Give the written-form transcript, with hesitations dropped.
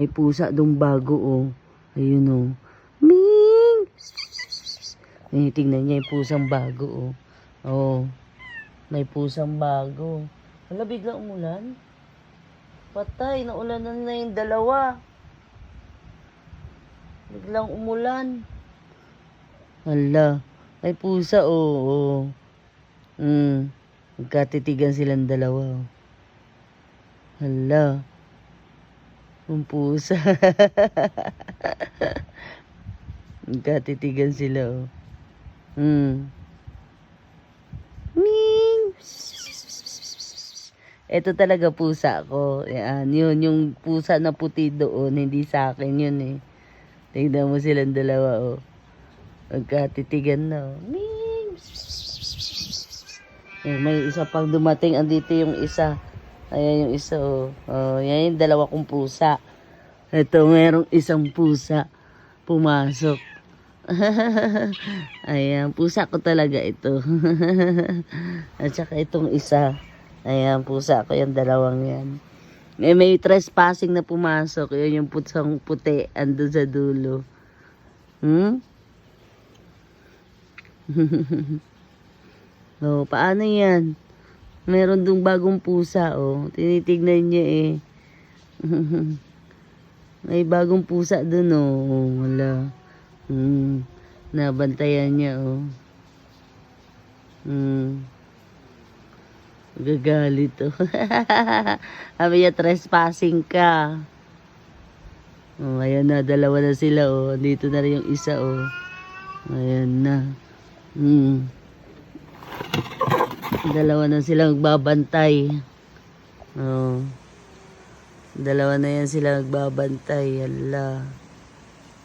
May pusa dong bago, oh. Ayun, oh. Ming! Tingnan niya yung pusang bago, oh. Oh. May pusang bago. Wala, biglang umulan. Patay, naulanan na yung dalawa. Biglang umulan. Hala. May pusa, oh. Magkatitigan silang dalawa, oh. Hala. Ang pusa. Magkatitigan sila, oh. Ming! Ito talaga pusa ko. Yan, yun, yung pusa na puti doon, hindi sa akin yun, eh. Tignan mo silang dalawa, oh. Magkatitigan na, oh. Ming! May isa pang dumating. Andito yung isa. Ayan yung isa, oh. Oh, yan yung dalawa kong pusa. Ito, merong isang pusa pumasok. Ayan, pusa ko talaga ito. At saka itong isa. Ayan, pusa ko yung dalawang yan. May trespassing na pumasok. Yun yung putsang puti. Andun sa dulo. Oh, paano yan? Meron dong bagong pusa, oh. Tinitignan niya, eh. May bagong pusa dun, oh. Wala. Nabantayan niya, oh. Gagalit, oh. Sabi niya, trespassing ka. Oh, ayan na, dalawa na sila, oh. Dito na rin yung isa, oh. Ayan na. Dalawa na sila magbabantay. Oh. Dalawa na yan sila magbabantay. Hala.